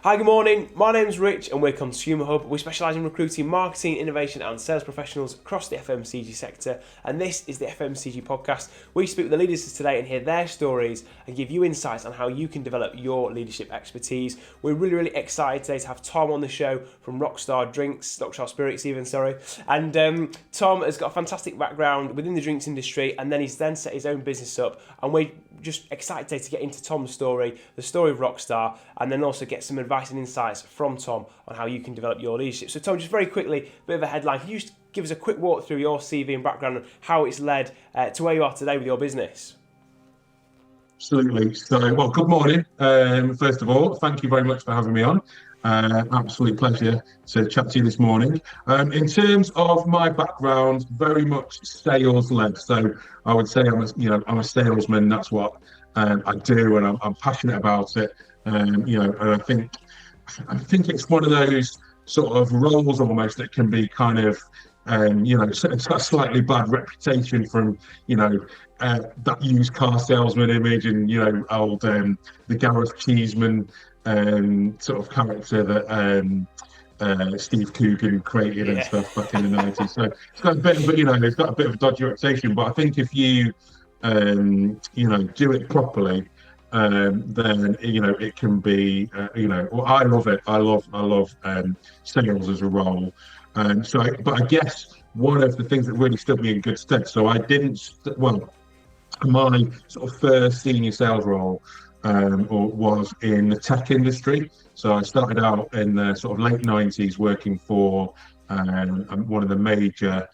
Hi, good morning. My name's Rich and we're Consumer Hub. We specialise in recruiting marketing, innovation and sales professionals across the FMCG sector, and this is the FMCG podcast. We speak with the leaders today and hear their stories and give you insights on how you can develop your leadership expertise. We're really excited today to have Tom on the show from Rockstar Spirits even, and Tom has got a fantastic background within the drinks industry, and then he's then set his own business up, and we're just excited today to get into Tom's story, the story of Rockstar, and then also get some advice and insights from Tom on how you can develop your leadership. So Tom, just very quickly, a bit of a headline. Can you just give us a quick walk through your CV and background and how it's led to where you are today with your business? Absolutely. So, well, good morning. First of all, thank you very much for having me on. Absolute pleasure to chat to you this morning. In terms of my background, very much sales led. So I would say I'm a salesman. That's what I do, and I'm passionate about it. And I think it's one of those sort of roles almost that can be kind of it's got a slightly bad reputation from, that used car salesman image and, old, the Gareth Cheeseman sort of character that Steve Coogan created and stuff back in the 90s. So it's got a bit of, it's got a bit of a dodgy reputation, but I think if you, do it properly, then it can be well, I love it. I love sales as a role. But I guess one of the things that really stood me in good stead. So I didn't my sort of first senior sales role was in the tech industry. So I started out in the sort of late 90s working for one of the major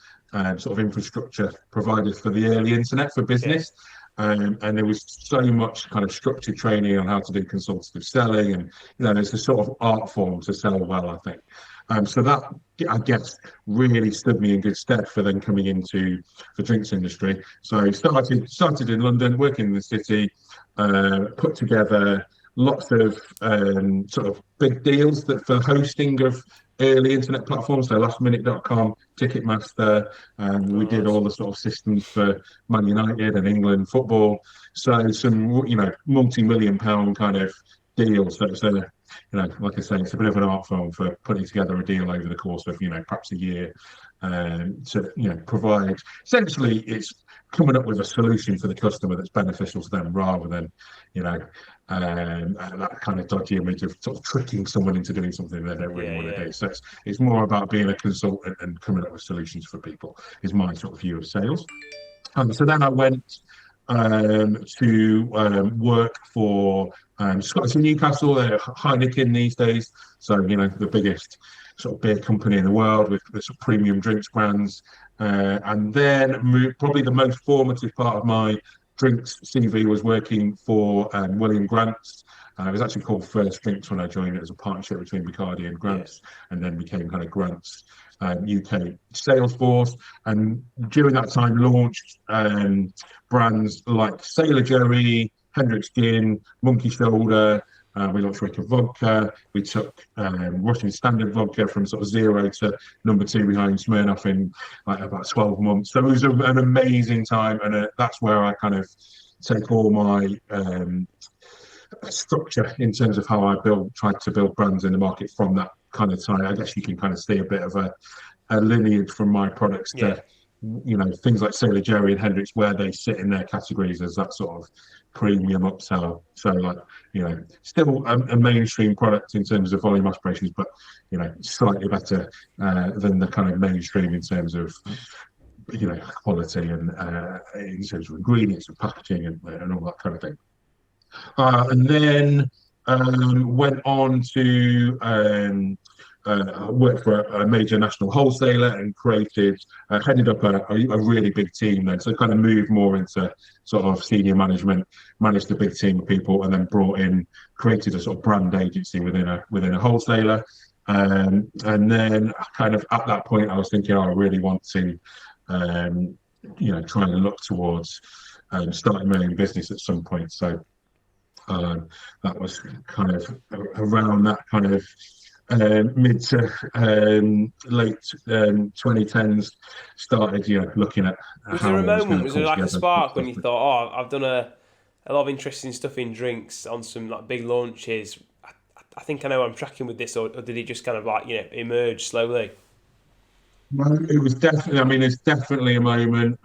sort of infrastructure providers for the early internet for business. And there was so much kind of structured training on how to do consultative selling, and there's a sort of art form to sell well, I think. So that, I guess, really stood me in good stead for then coming into the drinks industry. So I started in London, working in the city, put together lots of sort of big deals for hosting of early internet platforms, so lastminute.com, Ticketmaster, and we did all the sort of systems for Man United and England football. So some, multi-million pound kind of deals. So like I say, it's a bit of an art form for putting together a deal over the course of, perhaps a year, to, provide, essentially it's coming up with a solution for the customer that's beneficial to them rather than, that kind of dodgy image of sort of tricking someone into doing something they don't really want to do. So it's more about being a consultant and coming up with solutions for people is my sort of view of sales. So then I went to work for Scottish and Newcastle, Heineken these days. So, the biggest sort of beer company in the world with sort of premium drinks brands. And then probably the most formative part of my drinks CV was working for William Grant's. It was actually called First Drinks when I joined. It was a partnership between Bacardi and Grant's, and then became kind of Grant's UK sales force. And during that time, launched brands like Sailor Jerry, Hendrick's Gin, Monkey Shoulder. We launched Ricker Vodka. We took Russian Standard Vodka from sort of zero to number 2 behind Smirnoff in like about 12 months. So it was an amazing time, and that's where I kind of take all my structure in terms of how I tried to build brands in the market from that kind of time. I guess you can kind of see a bit of a lineage from my products to things like Sailor Jerry and Hendrick's, where they sit in their categories as that sort of premium upsell. So like, still a mainstream product in terms of volume aspirations, but slightly better than the kind of mainstream in terms of quality and in terms of ingredients and packaging and all that kind of thing. And then went on to work for a major national wholesaler and headed up a really big team then. So kind of moved more into sort of senior management, managed a big team of people, and then created a sort of brand agency within a wholesaler. And then kind of at that point, I was thinking, I really want to, try and look towards starting my own business at some point. So that was kind of around that kind of mid to late 2010s started, looking at was how there a I was going moment, to was pull there like a together spark when stuff. you thought, I've done a lot of interesting stuff in drinks on some like big launches. I I think I know I'm tracking with this, or did it just kind of like, emerge slowly? No, it was definitely. I mean, it's definitely a moment.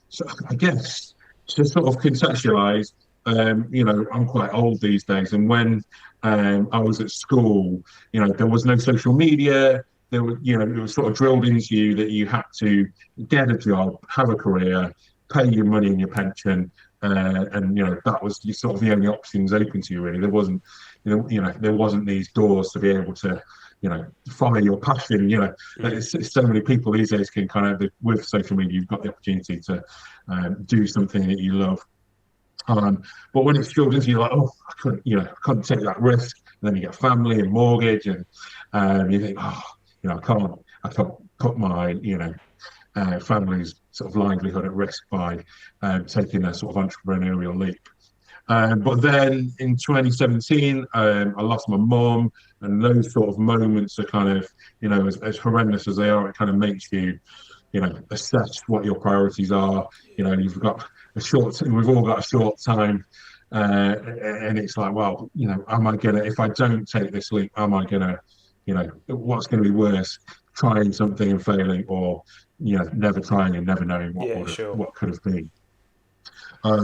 So I guess to sort of contextualise, I'm quite old these days, and when I was at school, there was no social media. It was sort of drilled into you that you had to get a job, have a career, pay your money and your pension, and that was sort of the only options open to you. Really, there wasn't, there wasn't these doors to be able to follow your passion. It's so many people these days can kind of, with social media, you've got the opportunity to do something that you love. But when it's children, you're like, oh, I couldn't take that risk. And then you get family and mortgage, and you think, oh, I can't put my, family's sort of livelihood at risk by taking a sort of entrepreneurial leap. But then in 2017, I lost my mum, and those sort of moments are kind of, as horrendous as they are, it kind of makes you, assess what your priorities are. You've got we've all got a short time, and it's like, well, am I gonna, if I don't take this leap, am I gonna, what's going to be worse, trying something and failing, or never trying and never knowing what could have been.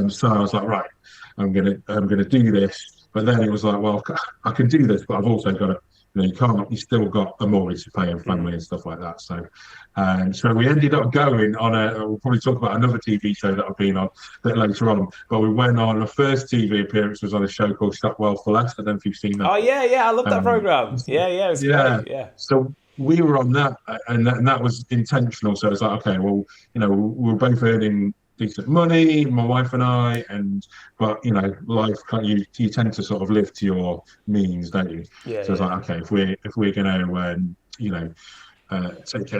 So I was like, right, I'm gonna do this. But then it was like, well, I can do this, but I've also got to, you still got a mortgage to pay and family and stuff like that. So we ended up going on we'll probably talk about another TV show that I've been on a bit later on, but we went on, the first TV appearance was on a show called Stockwell for Less. I don't know if you've seen that. Oh, yeah, I love that programme. Yeah, it was great, yeah. So we were on that, and that was intentional. So it's like, okay, well, we were both earning decent money, my wife and I, but life you tend to sort of live to your means, don't you? Yeah. So it's like, okay, if we're gonna take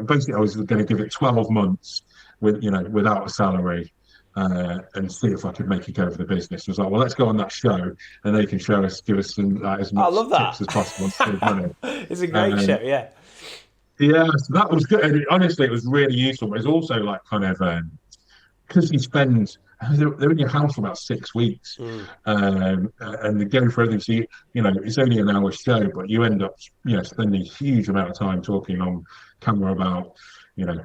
basically I was going to give it 12 months without a salary, and see if I could make it go for the business. I was like, well, let's go on that show, and they can give us some as much tips as possible. It's a great show, yeah. Yeah, so that was good. And honestly, it was really useful. But it's also like kind of because they're in your house for about 6 weeks, and they're going for everything. So it's only an hour show, but you end up spending a huge amount of time talking on camera about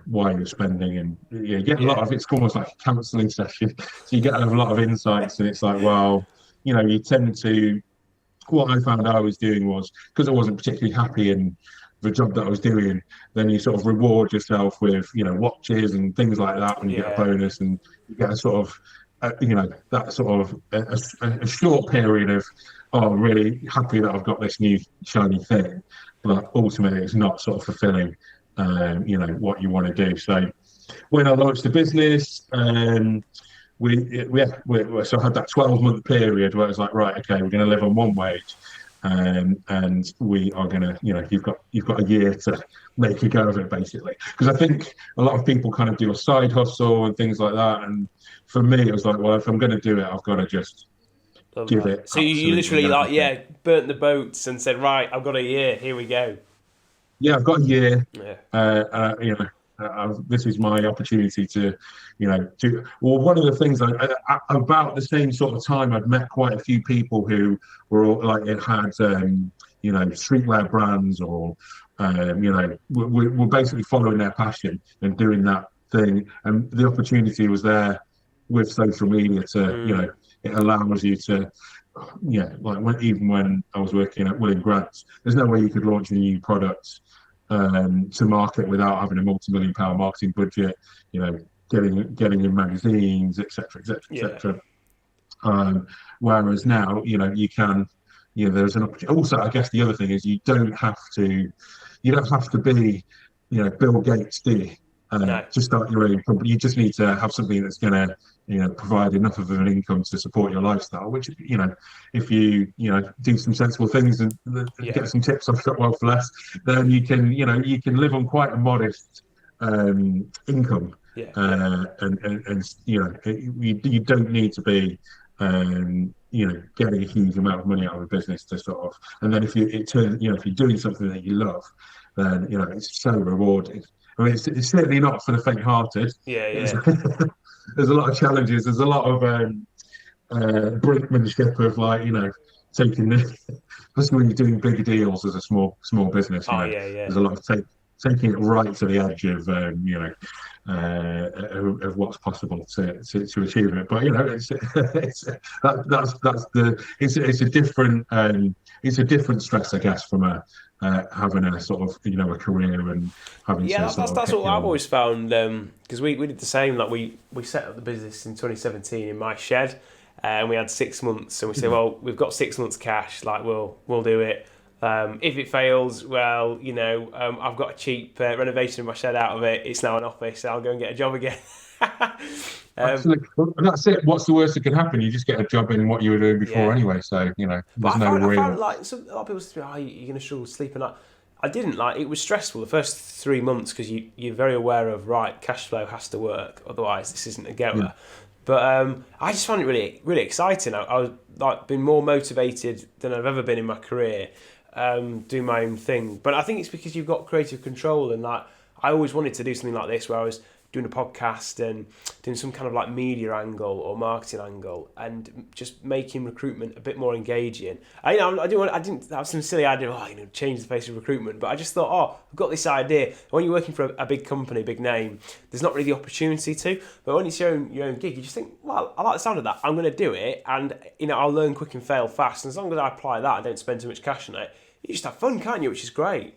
why you're spending, and you get a lot of, it's almost like a counselling session. So you get a lot of insights, and it's like, well, you tend to. What I found I was doing was, because I wasn't particularly happy in the job that I was doing, then you sort of reward yourself with watches and things like that when you get a bonus, and you get a sort of that sort of a short period of, oh, I'm really happy that I've got this new shiny thing, but ultimately it's not sort of fulfilling what you want to do. So when I launched the business, we so I had that 12-month period where it's like, right, okay, we're going to live on one wage. And we are gonna, you've got a year to make a go of it, basically. Because I think a lot of people kind of do a side hustle and things like that. And for me, it was like, well, if I'm going to do it, I've got to just give it. So you literally burnt the boats and said, right, I've got a year. Here we go. Yeah, I've got a year. Yeah. This is my opportunity to, well, one of the things about the same sort of time, I'd met quite a few people who were all, like, it had, streetwear brands, or, were basically following their passion and doing that thing. And the opportunity was there with social media to, it allows you to, even when I was working at Willing Grants, there's no way you could launch a new product to market without having a multi-million-pound marketing budget, getting in magazines, etc., etc. Whereas now, you can, there's an opportunity. Also, I guess the other thing is you don't have to be, Bill Gates, do you? To start your own company. You just need to have something that's going to, provide enough of an income to support your lifestyle. Which, if you, do some sensible things and get some tips off Stockwell for Less, then you can live on quite a modest income. And you don't need to be, getting a huge amount of money out of a business to sort of. And then if you're doing something that you love, then it's so rewarding. I mean, it's certainly not for the faint-hearted. There's a lot of challenges. There's a lot of brinkmanship of, taking the, especially when you're doing bigger deals as a small business, Oh yeah, yeah. there's a lot of taking it right to the edge of of what's possible to achieve it. But it's a different it's a different stress, I guess, from having a sort of a career and having to Yeah, sort of that's hit what the I've old. always found because we did the same. Like we set up the business in 2017 in my shed, and we had 6 months, and we said, well, we've got 6 months cash. Like we'll do it. If it fails, well, I've got a cheap renovation of my shed out of it. It's now an office. So I'll go and get a job again. Absolutely. Well, and that's it. What's the worst that can happen? You just get a job in what you were doing before Yeah, anyway. So, but there's no I found real. like a lot of people say, "Oh, you're going to struggle to sleep," and I didn't. Like it was stressful the first 3 months because you're very aware of right, cash flow has to work, otherwise this isn't a Yeah. goer. But I just found it really really exciting. I was like been more motivated than I've ever been in my career, doing my own thing. But I think it's because you've got creative control, and like I always wanted to do something like this where I was doing a podcast and doing some kind of like media angle or marketing angle and just making recruitment a bit more engaging. I didn't have some silly idea of change the face of recruitment, but I just thought, I've got this idea. When you're working for a big company, big name, there's not really the opportunity to. But when it's your own gig, you just think, well, I like the sound of that. I'm going to do it, and I'll learn quick and fail fast. And as long as I apply that, I don't spend too much cash on it. You just have fun, can't you? Which is great.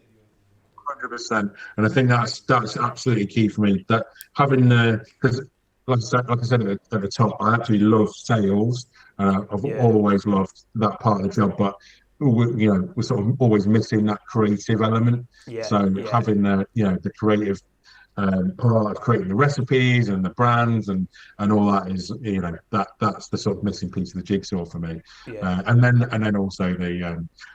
100%. And I think that's absolutely key for me. That having because like I said at the top, I actually love sales. I've Yeah, always loved that part of the job, but we're sort of always missing that creative element. yeah, So yeah. having the creative part of creating the recipes and the brands and all that is that's the sort of missing piece of the jigsaw for me. Yeah. And then also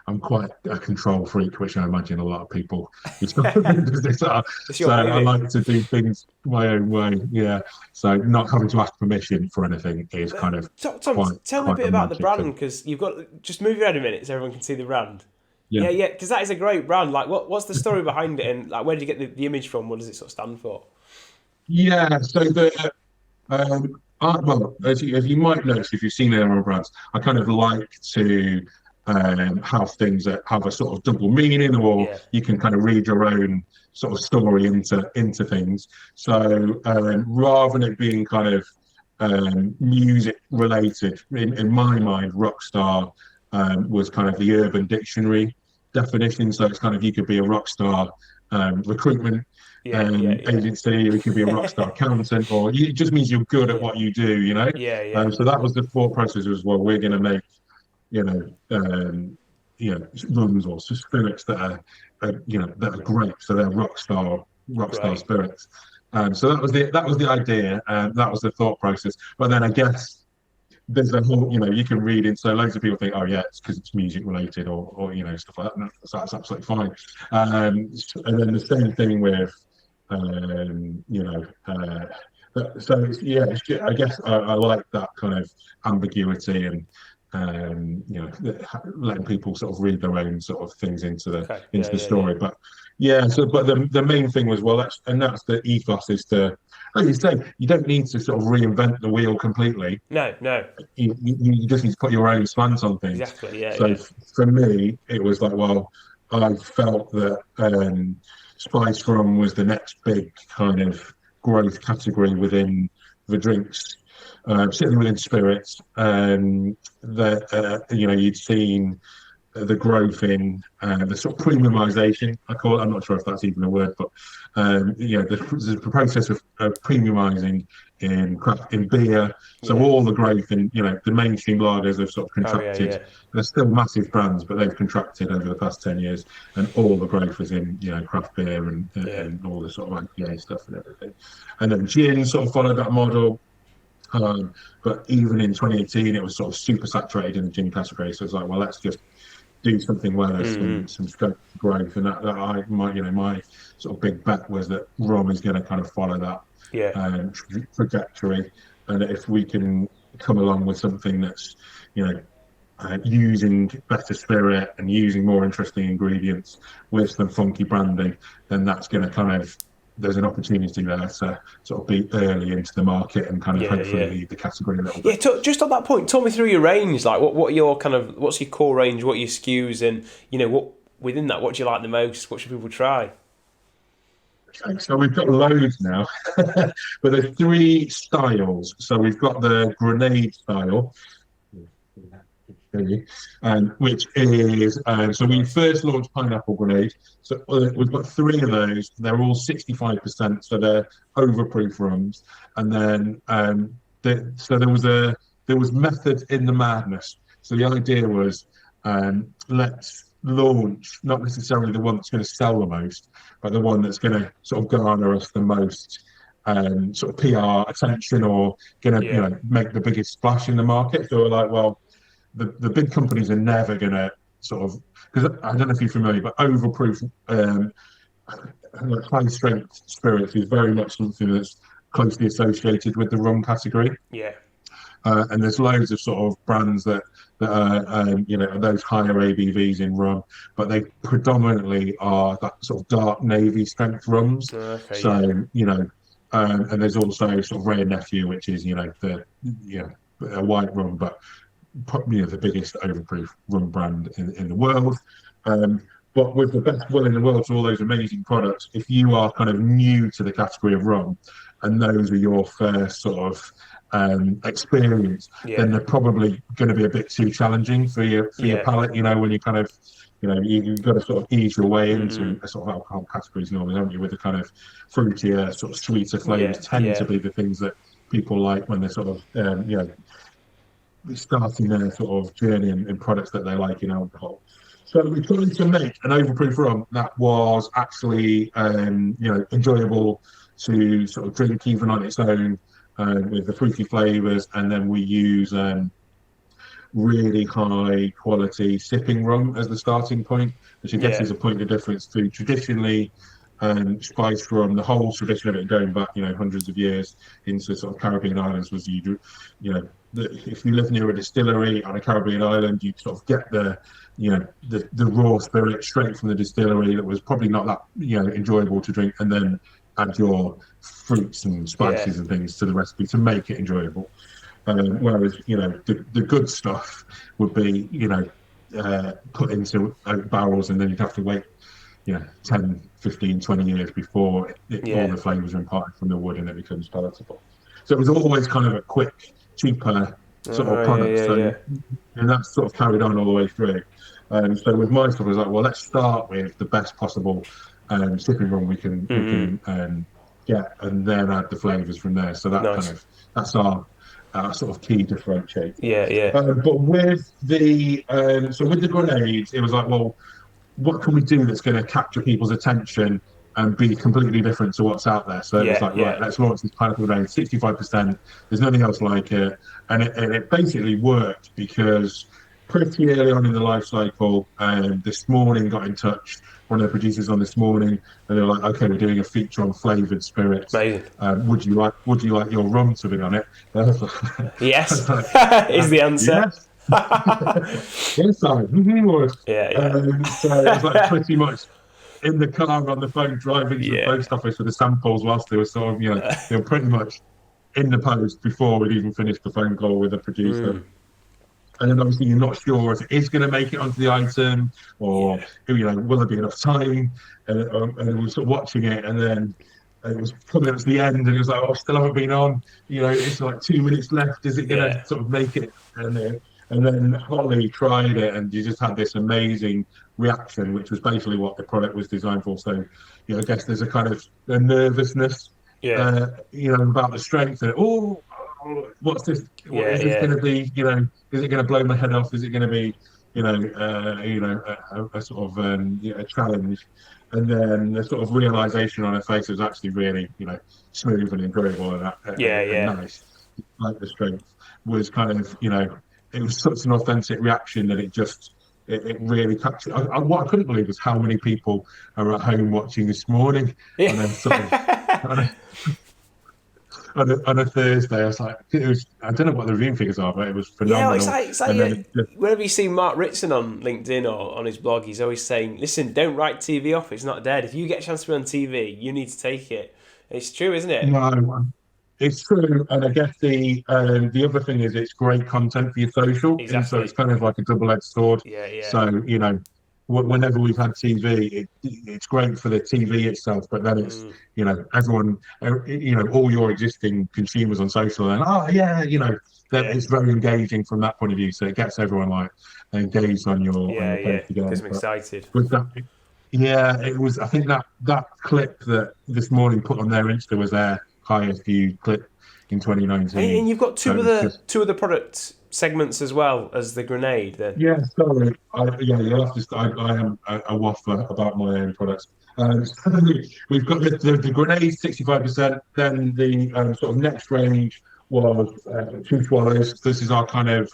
I'm quite a control freak, which I imagine a lot of people who start in business are. It's So your I baby. like to do things my own way. Yeah. So not having to ask permission for anything is kind of Tom, tell me a quite bit a about the magic brand thing. because you've got just move your head a minute so everyone can see the brand. Yeah. Yeah, yeah, because that is a great brand. Like, what's the story behind it, and like, where did you get the image from? What does it sort of stand for? Yeah. So well, as you might notice if you've seen any of our brands, I kind of like to have things that have a sort of double meaning, or Yeah, you can kind of read your own sort of story into things. So rather than it being kind of music related, in my mind, Rockstar was kind of the Urban Dictionary definition. So it's kind of you could be a rock star recruitment yeah, yeah, agency, or you could be a rock star accountant, or it just means you're good at yeah, what you do. yeah, yeah, So that was the thought process as well. We're going to make you know, um, rums or spirits that are great. So they're rockstar great. spirits. So that was the idea, that was the thought process. But then I guess there's a whole, you can read into, so loads of people think, oh yeah, it's because it's music related or stuff like that. And that's absolutely fine. And then the same thing with, um, you know, uh, so I guess I like that kind of ambiguity and letting people sort of read their own sort of things into the Okay, into yeah, the yeah, yeah. story. But yeah, so but the main thing was, well, that's the ethos is to, like you say, you don't need to sort of reinvent the wheel completely. No, no, You just need to put your own slant on things. exactly. Yeah, So yeah, for me, it was like, well, I felt that spice rum was the next big kind of growth category within the drinks, certainly within spirits. That you'd seen the growth in the sort of premiumization, I call it. I'm not sure if that's even a word, but the process of premiumizing in beer. So yeah. all the growth in the mainstream lagers have sort of Oh yeah, contracted. yeah, They're still massive brands, but they've contracted over the past 10 years, and all the growth is in craft beer and yeah. and all the sort of IPA stuff and everything. And then gin sort of followed that model. But even in 2018, it was sort of super saturated in the gin category. So it's like, well, let's just do something where there's Mm-hmm. some scope for growth, and my sort of big bet was that rum is going to kind of follow that Yeah, trajectory, and if we can come along with something that's using better spirit and using more interesting ingredients with some funky branding, then that's going to kind of there's an opportunity there to sort of be early into the market and kind of hopefully lead the category a little bit. Yeah, just on that point, talk me through your range. Like, what are your what's your core range? What are your SKUs, and what within that, what do you like the most? What should people try? Okay, so we've got loads now, but there's 3 styles. So we've got the grenade style, which is so we first launched pineapple grenade. So we've got 3 of those. They're all 65%, so they're overproof rums. And then so there was method in the madness. So the idea was let's launch not necessarily the one that's going to sell the most, but the one that's going to sort of garner us the most sort of PR attention, or going to make the biggest splash in the market. So we're like, well, the big companies are never going to sort of, because I don't know if you're familiar, but overproof high strength spirits is very much something that's closely associated with the rum category. Yeah. And there's loads of sort of brands that are those higher ABVs in rum, but they predominantly are that sort of dark navy strength rums. Okay, and there's also sort of Rare Nephew, which is a white rum, but the biggest overproof rum brand in the world. But with the best will in the world to all those amazing products, if you are kind of new to the category of rum, and those are your first sort of experience, then they're probably going to be a bit too challenging for your palate. When you kind of you've got to sort of ease your way into a sort of alcohol categories normally, don't you? With the kind of fruitier, sort of sweeter flavors tend to be the things that people like when they're sort of starting their sort of journey in products that they like in alcohol. So we tried to make an overproof rum that was actually enjoyable to sort of drink even on its own, with the fruity flavours, and then we use really high quality sipping rum as the starting point, which I guess is a point of difference to traditionally spiced rum. The whole tradition of it going back hundreds of years into sort of Caribbean islands was if you live near a distillery on a Caribbean island, you sort of get the raw spirit straight from the distillery that was probably not that enjoyable to drink, and then add your fruits and spices and things to the recipe to make it enjoyable. Whereas the good stuff would be put into oak barrels, and then you'd have to wait 10, 15, 20 years before all the flavours are imparted from the wood and it becomes palatable. So it was always kind of a quick, cheaper sort of product. And that's sort of carried on all the way through. So with my stuff, I was like, well, let's start with the best possible sipping rum we can get, and then add the flavours from there. So that's our sort of key differentiator. But with the grenades, it was like, well, what can we do that's going to capture people's attention and be completely different to what's out there? So it's like, right, let's launch this pineapple grenade, 65%. There's nothing else like it, and it basically worked because pretty early on in the life cycle, This Morning got in touch. One of the producers on This Morning, and they're like, "Okay, we're doing a feature on flavoured spirits. Would you like your rum to be on it?" Yes, is the answer. Yes. Yes, I would. So it was like pretty much in the car on the phone driving to the post office for the samples whilst they were sort of they were pretty much in the post before we'd even finished the phone call with the producer. And then obviously you're not sure if it is going to make it onto the item, or will there be enough time? And we were sort of watching it, and then it was coming up to the end, and it was like, "Oh, still haven't been on. It's like 2 minutes left. Is it going to sort of make it?" And then Holly tried it, and you just had this amazing reaction, which was basically what the product was designed for. So, I guess there's a kind of a nervousness, about the strength. And what's this? Is this going to be? Is it going to blow my head off? Is it going to be, a sort of a challenge? And then the sort of realization on her face was actually really, smooth and enjoyable, and nice. Like the strength was kind of, it was such an authentic reaction that it really captured. What I couldn't believe was how many people are at home watching This Morning, and then sort of. on a Thursday. I was like, I don't know what the viewing figures are, but it was Yeah, phenomenal. And then it just, whenever you see Mark Ritson on LinkedIn or on his blog, he's always saying, "Listen, don't write TV off. It's not dead. If you get a chance to be on TV, you need to take it." It's true, isn't it? no, it's true. And I guess the other thing is it's great content for your social, and so it's Exactly. kind of like a double-edged sword. Yeah, yeah. So whenever we've had TV, it's great for the TV itself, but then it's everyone, all your existing consumers on social, and that Yeah. it's very engaging from that point of view. So it gets everyone like engaged on Yeah, your yeah. page again. Gets me But excited. with that, yeah, it was. I think that clip that this morning put on their Insta was their highest viewed clip in And 2019. you've got So it's just two other product segments as well as the grenade. Then. yeah, sorry. You'll have to. I am a waffler about my own products. So we've got the grenade 65%. Then the sort of next range was two swallows. This is our kind of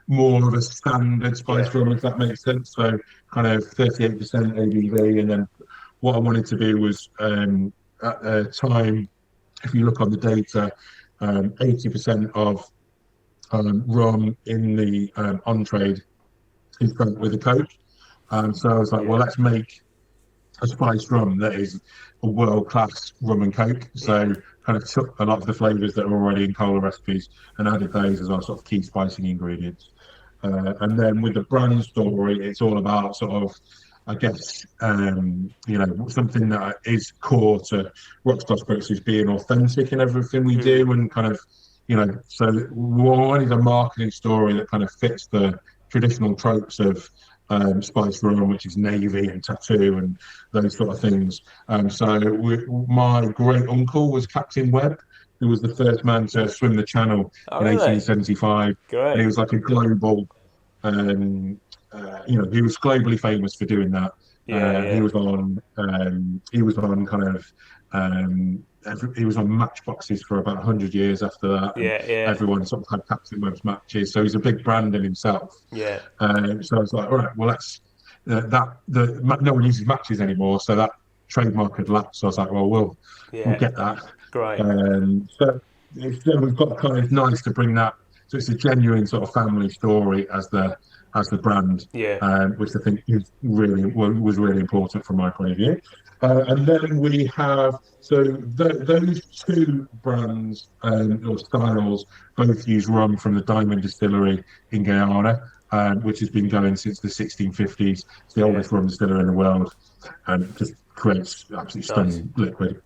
more of a standard Yeah. spice rum, if that makes sense. So kind of 38% ABV. And then what I wanted to do was at the time, if you look on the data, 80% of rum in the on trade is drunk with a Coke. So I was like, well, Yeah. let's make a spiced rum that is a world-class rum and Coke. So kind of took a lot of the flavours that are already in cola recipes and added those as our sort of key spicing ingredients. And then with the brand story, it's all about sort of, I guess, something that is core to Rockstar Spirits is being authentic in everything we do and kind of, so one is a marketing story that kind of fits the traditional tropes of spice rum, which is navy and tattoo and those sort of things. My great uncle was Captain Webb, who was the first man to swim the channel Oh, in really? 1875, and he Great. was like a global, he was globally famous for doing that. Yeah, He yeah. was on, kind of, he was on matchboxes for about 100 years after that, and Yeah, yeah. everyone sort of had Captain Webb's matches. So he's a big brand in himself. Yeah. So I was like, all right, well, no one uses matches anymore, so that trademark had lapsed. So I was like, well, we'll Yeah. get that. Great. We've got kind of nice to bring that. So it's a genuine sort of family story as the brand, Yeah. which I think was really important from my point of view. And then we have those two brands or styles both use rum from the Diamond Distillery in Guyana, which has been going since the 1650s. It's the oldest rum distillery in the world, and just creates absolutely stunning liquid.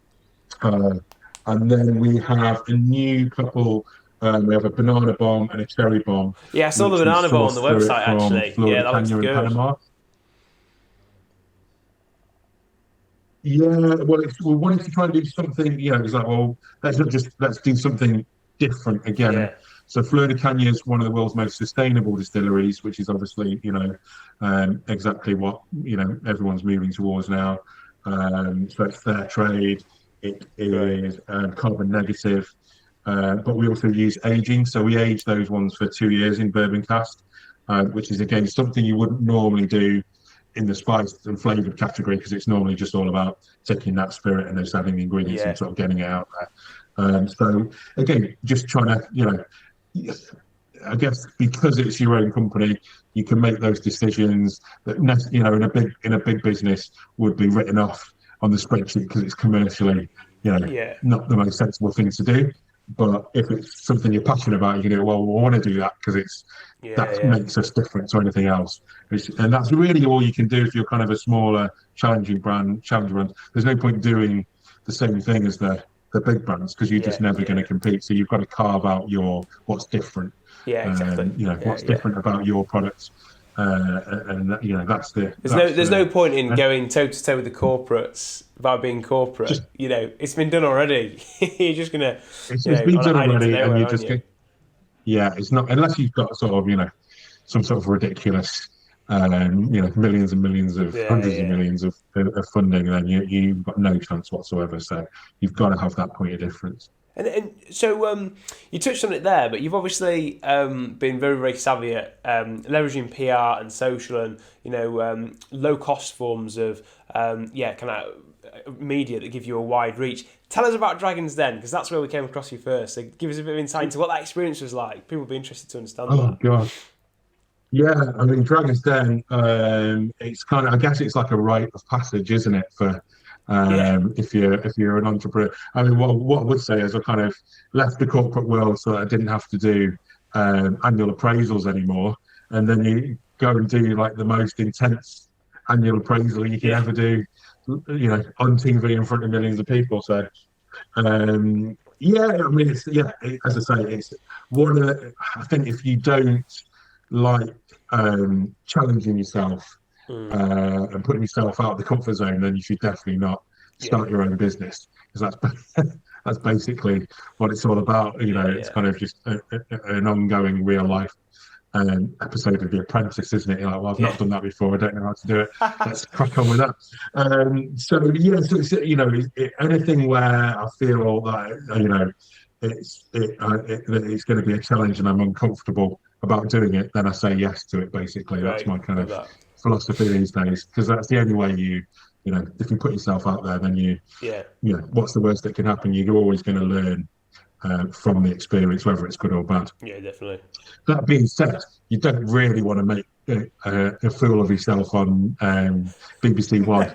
And then we have a new couple. We have a banana bomb and a cherry bomb. Yeah, I saw the which we banana bomb on the sourced through it website from actually. Yeah, Florida that looks Canyon in good. Panama. Yeah, well, we wanted to try and do something. It's like, well, let's do something different again. Yeah. So Florida Canyon is one of the world's most sustainable distilleries, which is obviously, exactly what everyone's moving towards now. So it's fair trade. It is carbon negative, but we also use aging. So we age those ones for 2 years in bourbon cask, which is again something you wouldn't normally do in the spiced and flavoured category, because it's normally just all about taking that spirit and just adding the ingredients and sort of getting it out there. So again, just trying to, I guess because it's your own company, you can make those decisions that in a big business would be written off on the spreadsheet because it's commercially, not the most sensible thing to do. But if it's something you're passionate about, you can go, well, we want to do that because that makes us different to anything else. And that's really all you can do if you're kind of a smaller, challenger brand. There's no point doing the same thing as the big brands because you're just never going to compete. So you've got to carve out what's different. Yeah, exactly. What's different about your products. That's There's no point in going toe to toe with the corporates by being corporate. It's been done already. You're just gonna. It's been done already, and you're just. Yeah, it's not unless you've got sort of some sort of ridiculous, millions and millions of hundreds of millions of funding, then you've got no chance whatsoever. So you've got to have that point of difference. And so you touched on it there, but you've obviously been very, very savvy at leveraging PR and social and low cost forms of kind of media that give you a wide reach. Tell us about Dragon's Den, because that's where we came across you first. So give us a bit of insight into what that experience was like. People would be interested to understand that. Oh God. Yeah, I mean, Dragon's Den, it's kind of, I guess it's like a rite of passage, isn't it, for if you're an entrepreneur. I mean, what I would say is I kind of left the corporate world so that I didn't have to do annual appraisals anymore, and then you go and do like the most intense annual appraisal you can ever do, on TV in front of millions of people. So, yeah, I mean, as I say, it's one of the, I think if you don't like challenging yourself and putting yourself out of the comfort zone, then you should definitely not start your own business, because that's basically what it's all about. It's kind of just an ongoing real life episode of The Apprentice, isn't it? You're like, well, I've not done that before. I don't know how to do it. Let's crack on with that. So it's, anything where I feel that it's going to be a challenge and I'm uncomfortable about doing it, then I say yes to it. Basically, that's my kind of philosophy these days, because that's the only way if you put yourself out there, then what's the worst that can happen? You're always going to learn from the experience, whether it's good or bad. Yeah, definitely. That being said, you don't really want to make a fool of yourself on BBC One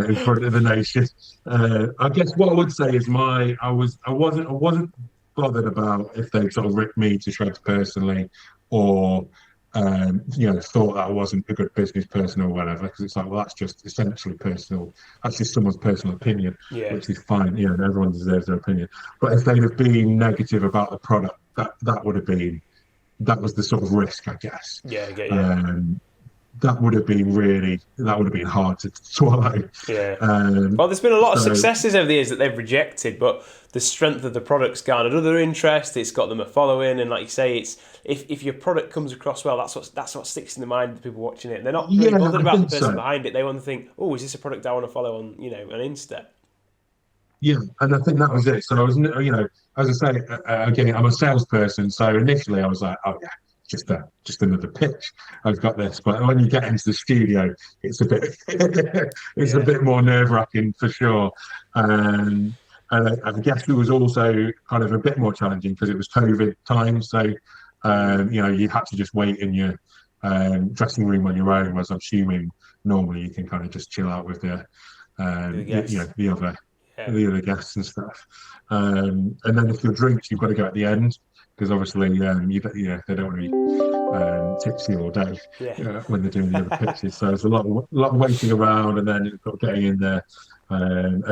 in front of the nation. I guess what I would say is I wasn't bothered about if they sort of ripped me to shreds personally, or thought that I wasn't a good business person or whatever, because it's like, well, that's just essentially personal. That's just someone's personal opinion, which is fine. Everyone deserves their opinion. But if they'd have been negative about the product, that was the sort of risk, I guess. Yeah, I get you. That would have been hard to swallow. Yeah. Well, there's been a lot of successes over the years that they've rejected, but the strength of the product's garnered other interest. It's got them a following, and like you say, it's if your product comes across well, that's what sticks in the mind of the people watching it. And they're not really bothered about the person behind it. They want to think, oh, is this a product I want to follow on, on Insta? Yeah, and I think that was it. So I was, as I say, again, I'm a salesperson. So initially I was like, oh yeah, just another pitch. I've got this. But when you get into the studio, it's a bit a bit more nerve-wracking for sure. And I guess it was also kind of a bit more challenging because it was COVID time. So you had to just wait in your dressing room on your own, whereas I'm assuming normally you can kind of just chill out with the other guests and stuff. And then if you're drinks, you've got to go at the end, because obviously they don't want to be tipsy all day when they're doing the other pitches. So there's a lot of waiting around, and then you've got getting in there, and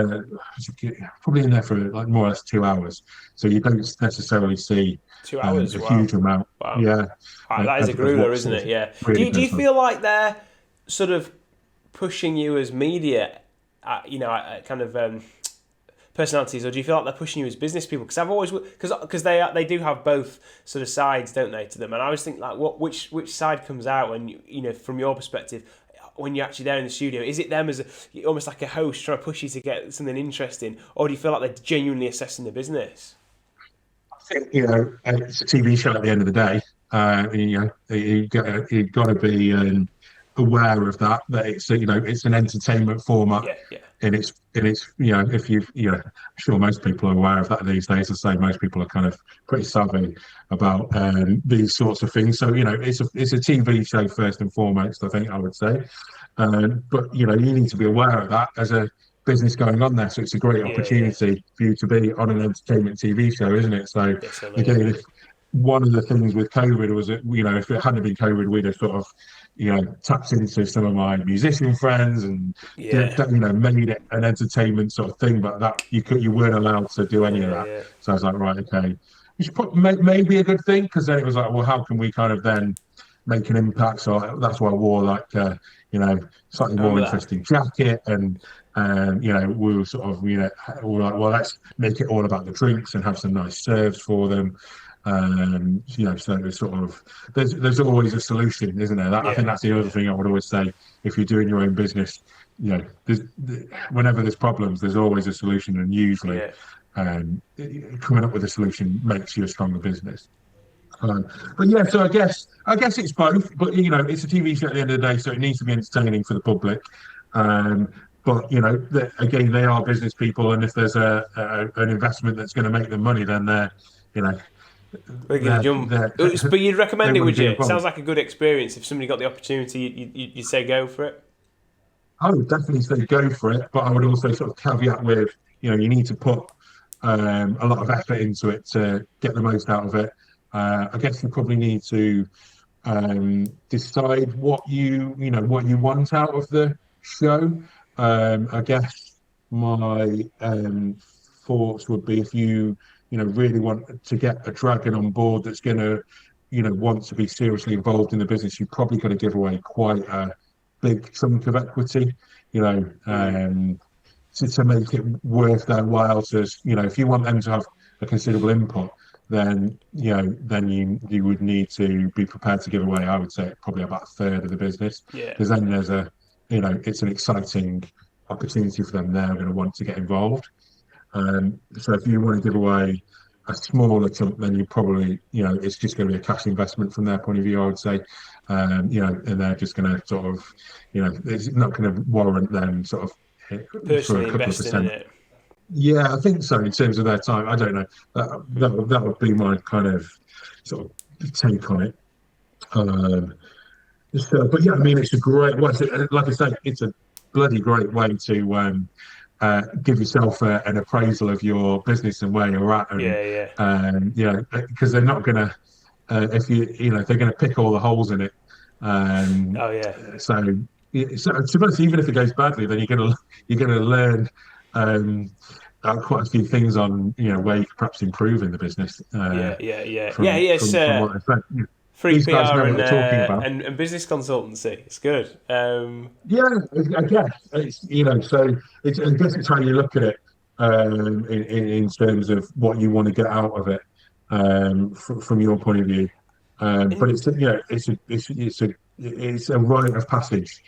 probably in there for like more or less 2 hours. So you don't necessarily see 2 hours, huge amount. Wow. Yeah, that is a grueler, isn't it? Yeah. Really do you feel like they're sort of pushing you as media, kind of personalities, or do you feel like they're pushing you as business people? Because I've always, because they do have both sort of sides, don't they, to them? And I always think like, which side comes out when from your perspective, when you're actually there in the studio? Is it them as almost like a host trying to push you to get something interesting, or do you feel like they're genuinely assessing the business? I think it's a TV show at the end of the day. You've got to be aware of that it's it's an entertainment format. Yeah. And it's if I'm sure most people are aware of that these days. I say most people are kind of pretty savvy about these sorts of things. So it's a TV show first and foremost, I think I would say. But you need to be aware of that as a business going on there. So it's a great opportunity for you to be on an entertainment TV show, isn't it? So again, one of the things with COVID was that, if it hadn't been COVID, we'd have sort of, tapped into some of my musician friends and, made it an entertainment sort of thing, but that you weren't allowed to do any of that. Yeah. So I was like, right, okay, which maybe a good thing, because then it was like, well, how can we kind of then make an impact? So that's why I wore like, slightly more interesting jacket, and we were sort of, we were like, well, let's make it all about the drinks and have some nice serves for them. So it's sort of there's always a solution, isn't there? I think that's the other thing I would always say. If you're doing your own business, whenever there's problems, there's always a solution, and usually coming up with a solution makes you a stronger business. But yeah, so I guess it's both. But it's a TV show at the end of the day, so it needs to be entertaining for the public. Um, but again, they are business people, and if there's an investment that's going to make them money, then you know, We're going to jump. But you'd they recommend it, want to would be you? It sounds involved. like a good experience. If somebody got the opportunity, you'd say go for it. I would definitely say go for it, but I would also sort of caveat with, you need to put a lot of effort into it to get the most out of it. I guess you probably need to decide what you want out of the show. I guess my thoughts would be if you really want to get a dragon on board that's going to want to be seriously involved in the business, you've probably got to give away quite a big chunk of equity, to make it worth their while. If you want them to have a considerable input, then you would need to be prepared to give away, I would say, probably about a third of the business, Yeah. because then it's an exciting opportunity for them. They're going to want to get involved. So if you want to give away a smaller chunk, then you probably, it's just going to be a cash investment from their point of view, I would say. And they're just going to sort of, it's not going to warrant them sort of for Personally a couple of investing in percent. it. Yeah, I think so. In terms of their time, I don't know. That would be my kind of sort of take on it. Um, but yeah, I mean, it's a great. Like I say, it's a bloody great way to give yourself an appraisal of your business and where you're at, Yeah, and because they're not going to, if they're going to pick all the holes in it. Oh yeah. So, to be honest, even if it goes badly, then you're gonna learn quite a few things on where you could perhaps improve in the business. Yeah. From what I said. Free These guys PR know what and, they're talking about. and business consultancy. It's good. Yeah, I guess so. I guess it's how you look at it in terms of what you want to get out of it from your point of view. But it's a rite of passage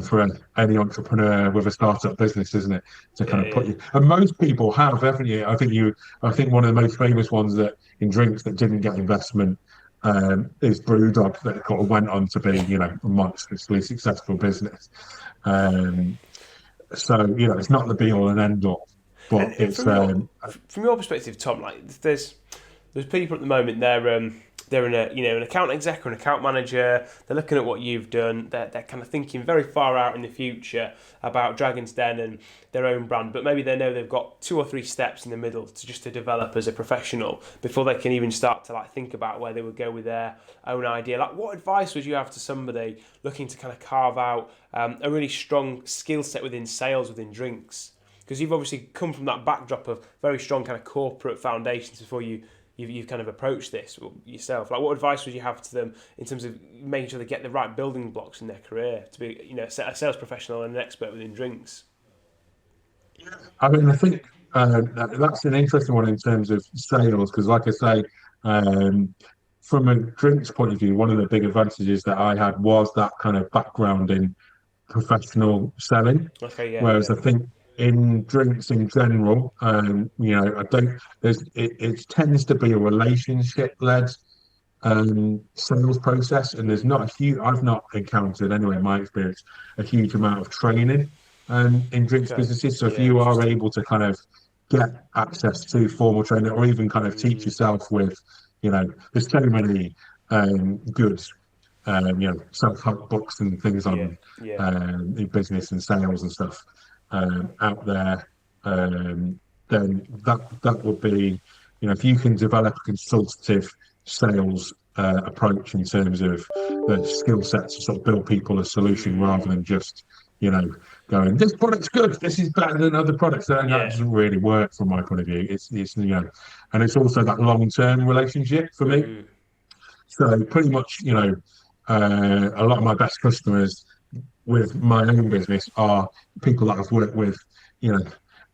for any entrepreneur with a startup business, isn't it? To kind of put you, and most people have, haven't you? I think one of the most famous ones that in drinks that didn't get investment is Brewdog, that kind of went on to be, a monstrously successful business. So it's not the be all and end all, but and it's from your perspective, Tom. Like there's people at the moment. They're an account exec or an account manager. They're looking at what you've done. They're kind of thinking very far out in the future about Dragon's Den and their own brand. But maybe they know they've got 2 or 3 steps in the middle to develop as a professional before they can even start to think about where they would go with their own idea. Like, what advice would you have to somebody looking to kind of carve out a really strong skill set within sales, within drinks? Because you've obviously come from that backdrop of very strong kind of corporate foundations before you've kind of approached this yourself. Like, what advice would you have to them in terms of making sure they get the right building blocks in their career to be, a sales professional and an expert within drinks? I mean, I think that's an interesting one in terms of sales, because, like I say, from a drinks point of view, one of the big advantages that I had was that kind of background in professional selling. Okay, yeah. Whereas I think in drinks in general, I don't. It tends to be a relationship-led sales process, and there's not a huge. I've not encountered, anyway, in my experience, a huge amount of training in drinks businesses. So if you are able to kind of get access to formal training, or even kind of teach yourself with, there's so many good self-help books and things on business and sales and stuff out there, then that would be, if you can develop a consultative sales approach in terms of the skill sets to sort of build people a solution rather than just going, this product's good, this is better than other products. That doesn't really work from my point of view. It's and it's also that long-term relationship for me. So pretty much, a lot of my best customers with my own business are people that I've worked with,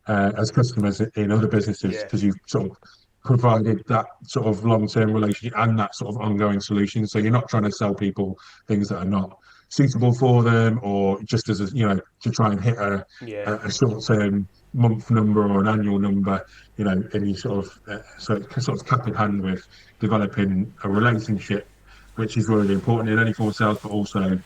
as customers in other businesses, because you've sort of provided that sort of long-term relationship and that sort of ongoing solution. So you're not trying to sell people things that are not suitable for them, or just as to try and hit a short-term month number or an annual number, and you so it's sort of cap in hand with developing a relationship, which is really important in any form of sales, but also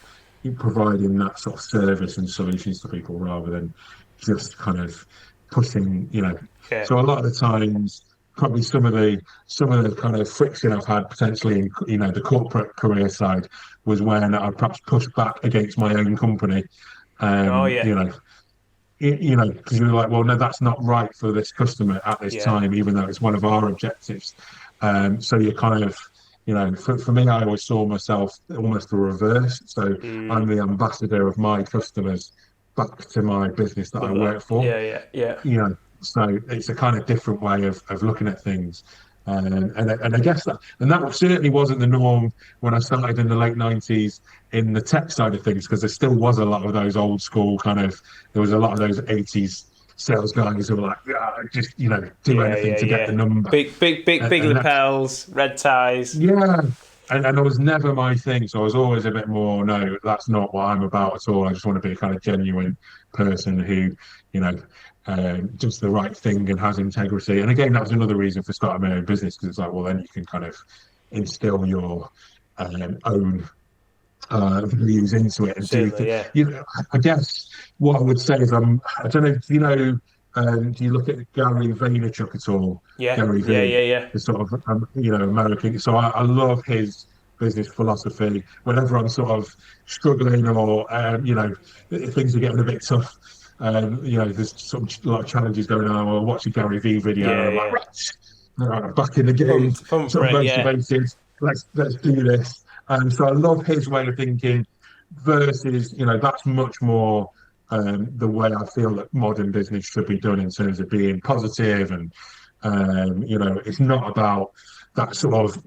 providing that sort of service and solutions to people rather than just kind of pushing, Yeah. So a lot of the times, probably some of the kind of friction I've had potentially in, the corporate career side was when I perhaps pushed back against my own company. Oh yeah. Because you're like, well, no, that's not right for this customer at this Yeah. time, even though it's one of our objectives. So you're kind of, for me, I always saw myself almost the reverse. So I'm the ambassador of my customers back to my business that I Love work that. for. Yeah. So it's a kind of different way of looking at things. And I guess that certainly wasn't the norm when I started in the late 90s in the tech side of things, because there still was a lot of those old school there was a lot of those 80s sales guys who were like, just, do anything to get the number. Big lapels, red ties. Yeah. And it was never my thing. So I was always a bit more, no, that's not what I'm about at all. I just want to be a kind of genuine person who, does the right thing and has integrity. And again, that was another reason for starting my own business, because it's like, well, then you can kind of instill your own views into it and I guess what I would say is I don't know, do you look at Gary Vaynerchuk at all? Yeah. Gary V, Yeah. the sort of American. So I love his business philosophy. Whenever I'm sort of struggling or things are getting a bit tough, there's sort of a lot of challenges going on. I'll watch a Gary V video and I'm like, right, back in the game, Pumped sort of for it, motivated. Let's do this. So I love his way of thinking versus, that's much more the way I feel that modern business should be done in terms of being positive and, it's not about that sort of,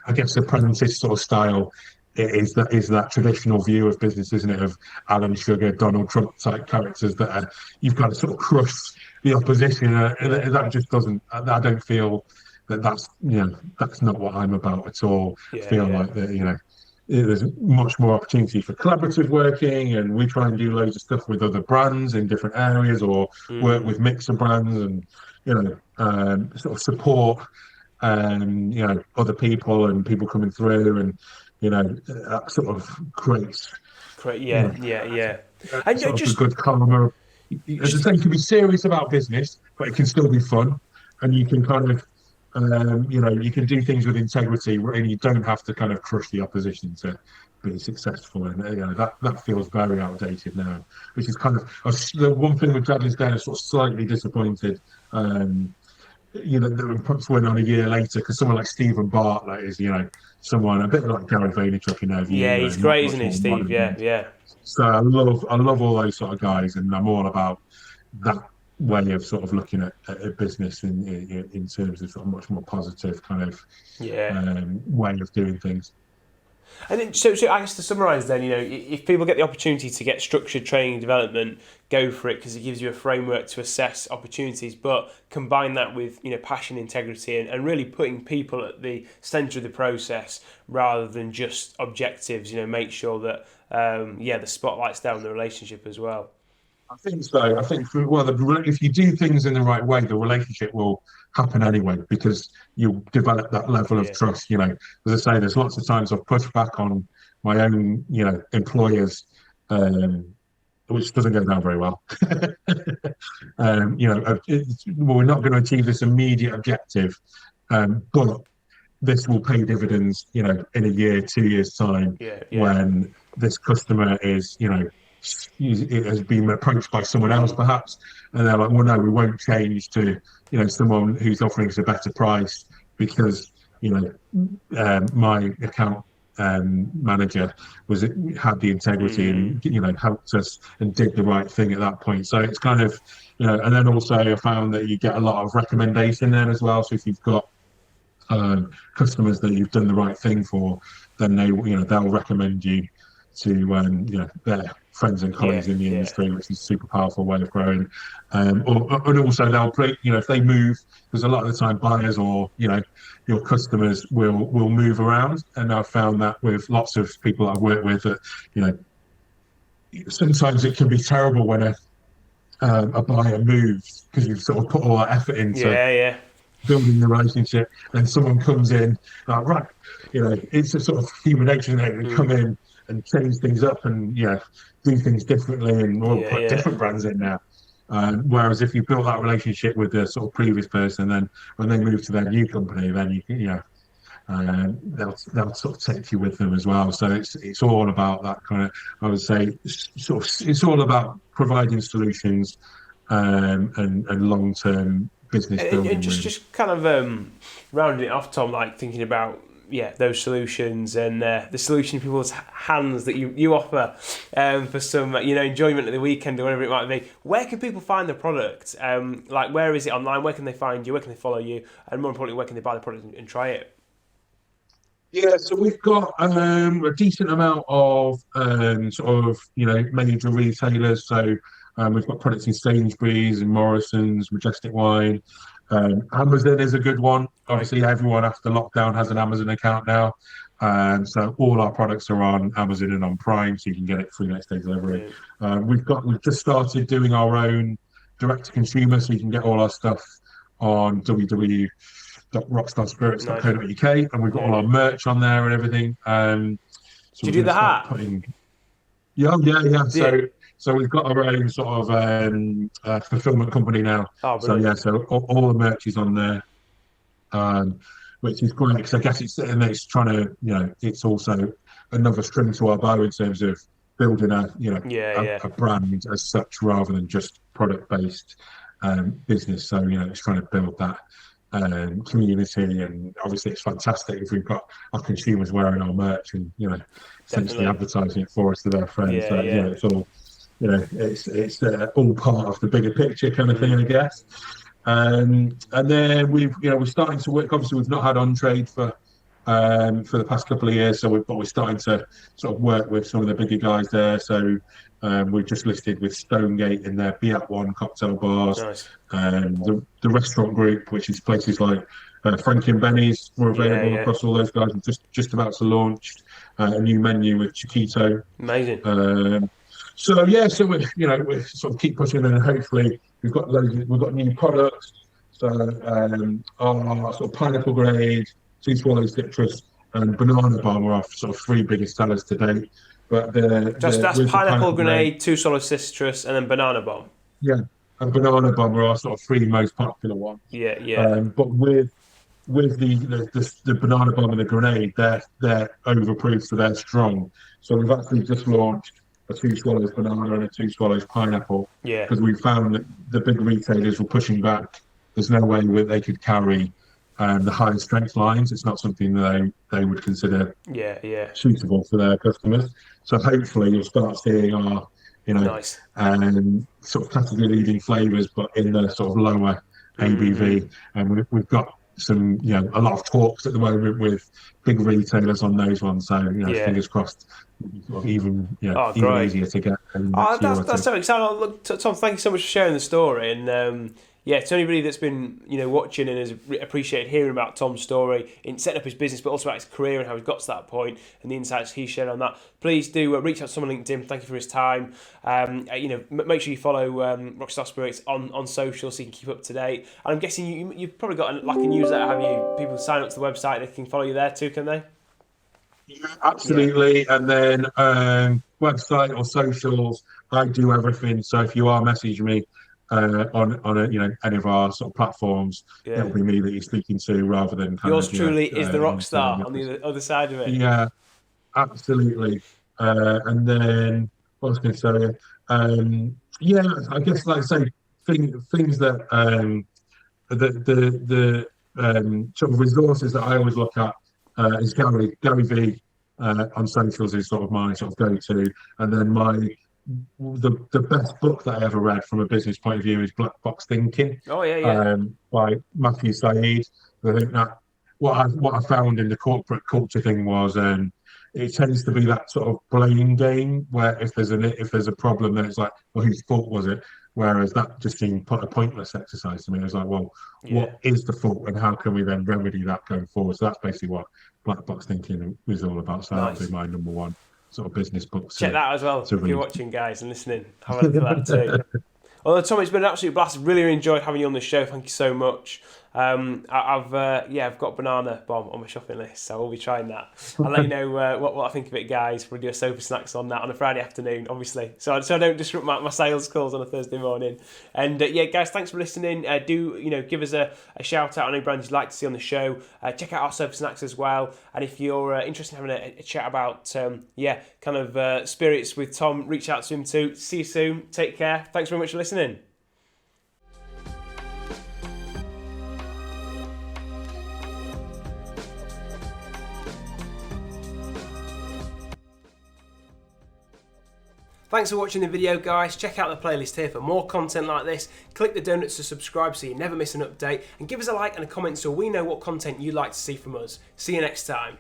I guess apprentice sort of style. It is that traditional view of business, isn't it, of Alan Sugar, Donald Trump type characters that you've got to sort of crush the opposition. That just doesn't, I don't feel that's not what I'm about at all. I feel like that, there's much more opportunity for collaborative working, and we try and do loads of stuff with other brands in different areas, or work with mixer brands, and sort of support other people and people coming through, and that sort of creates And sort just of a good karma. As I say, you can be serious about business, but it can still be fun, and you can kind of you can do things with integrity, and you don't have to kind of crush the opposition to be successful. And that feels very outdated now, which is kind of the one thing with Dragon's Den is sort of slightly disappointed. That perhaps went on a year later, because someone like Stephen Bartlett is, someone a bit like Gary Vaynerchuk in their view. Yeah, he's great, isn't he, Steve? Yeah. So I love all those sort of guys, and I'm all about that way of sort of looking at a business in terms of sort of much more positive kind of way of doing things. And then, so I guess to summarise then, if people get the opportunity to get structured training and development, go for it, because it gives you a framework to assess opportunities, but combine that with, passion, integrity, and really putting people at the centre of the process rather than just objectives, make sure that, the spotlight's down on the relationship as well. I think so. I think, if you do things in the right way, the relationship will happen anyway, because you develop that level of trust. As I say, there's lots of times I've pushed back on my own, employers, which doesn't go down very well. We're not going to achieve this immediate objective, but this will pay dividends, in a year, 2 years' time, when this customer is, it has been approached by someone else perhaps, and they're like, well, no, we won't change to someone who's offering us a better price, because my account manager had the integrity and helped us and did the right thing at that point. So it's kind of and then also I found that you get a lot of recommendation there as well. So if you've got customers that you've done the right thing for, then they'll recommend you to their friends and colleagues in the industry, which is a super powerful way of growing. And also they'll break, if they move, because a lot of the time buyers or your customers will move around, and I've found that with lots of people I've worked with that sometimes it can be terrible when a buyer moves because you've sort of put all that effort into Yeah. building the relationship, and someone comes in, right, it's a sort of human nature, isn't it? They come in and change things up and do things differently, and we'll put Yeah. different brands in now. Whereas if you build that relationship with the sort of previous person, then when they move to their new company, then they'll sort of take you with them as well. So it's all about that kind of, I would say, sort of, it's all about providing solutions and long term business building. And Really. just kind of rounding it off, Tom, like thinking about those solutions and the solution in people's hands that you offer for some enjoyment at the weekend or whatever it might be. Where can people find the product? Like, where is it online? Where can they find you? Where can they follow you? And more importantly, where can they buy the product and try it? Yeah, so we've got a decent amount of major retailers. So we've got products in Sainsbury's and Morrison's, Majestic Wine. Amazon is a good one. Obviously, everyone after lockdown has an Amazon account now. So all our products are on Amazon and on Prime, so you can get it free next day delivery. We've just started doing our own direct to consumer, so you can get all our stuff on www.rockstarspirits.co.uk, and we've got all our merch on there and everything. So do you do the hat? Yeah. So we've got our own sort of fulfillment company now. Oh, so all the merch is on there, which is great because I guess it's trying to it's also another string to our bow in terms of building a brand as such rather than just product based business. So it's trying to build that community, and obviously it's fantastic if we've got our consumers wearing our merch and essentially advertising it for us to their friends. It's all it's all part of the bigger picture kind of thing, I guess. And then we're starting to work. Obviously, we've not had on trade for the past couple of years, so we're starting to sort of work with some of the bigger guys there. So we've just listed with Stonegate in their Be At One cocktail bars. Nice. The restaurant group, which is places like Frankie and Benny's, were available across all those guys. And just about to launch a new menu with Chiquito. Amazing. So we sort of keep pushing, and hopefully we've got new products. So our sort of pineapple grade, Two Swallows citrus, and banana bomb are our sort of three biggest sellers to date. But that's pineapple grenade, Two Swallows citrus, and then banana bomb. Yeah, and banana bomb are our sort of three most popular ones. Yeah. But with the banana bomb and the grenade, they're overproof, so they're strong. So we've actually just launched a Two Swallows banana and a Two Swallows pineapple. Yeah. Because we found that the big retailers were pushing back. There's no way that they could carry the higher strength lines. It's not something that they would consider suitable for their customers. So hopefully you'll start seeing our nice. Sort of category leading flavours, but in the sort of lower ABV. And we've got some a lot of talks at the moment with big retailers on those ones. So fingers crossed, even easier to get. That's so exciting. Look, Tom, thank you so much for sharing the story. And to anybody that's been watching and has appreciated hearing about Tom's story in setting up his business, but also about his career and how he got to that point and the insights he shared on that, please do reach out to someone on LinkedIn. Thank you for his time. Make sure you follow Rockstar Spirits on social so you can keep up to date. And I'm guessing you've probably got a newsletter, have you? People sign up to the website, they can follow you there too, can they? Yeah, absolutely. And then website or socials, I do everything. So if you are messaging me on any of our sort of platforms, it'll be me that you're speaking to rather than yours truly is the rock star on the other side of it. Yeah, absolutely. And then what was I going to say? I guess like I say things that the sort of resources that I always look at is Gary V on socials is sort of my sort of go-to, and then the best book that I ever read from a business point of view is Black Box Thinking. By Matthew Said. I think that what I found in the corporate culture thing was it tends to be that sort of blame game where if there's a problem, then it's like, well, whose fault was it? Whereas that just seemed a pointless exercise to me. It was like, well, what is the fault and how can we then remedy that going forward? So that's basically what Black Box Thinking is all about. So that'll be my number one sort of business book. Check that as well. If you're watching, guys, and listening, have a look at that too. Although Tom, it's been an absolute blast. Really enjoyed having you on the show. Thank you so much. I've got banana bomb on my shopping list, so we'll be trying that. I'll let you know what I think of it, guys. We'll do a sofa snacks on that on a Friday afternoon, obviously, so I don't disrupt my sales calls on a Thursday morning. And guys, thanks for listening. Do give us a shout out on any brands you'd like to see on the show. Check out our sofa snacks as well. And if you're interested in having a chat about spirits with Tom, reach out to him too. See you soon. Take care. Thanks very much for listening. Thanks for watching the video, guys. Check out the playlist here for more content like this. Click the donuts to subscribe so you never miss an update, and give us a like and a comment so we know what content you'd like to see from us. See you next time.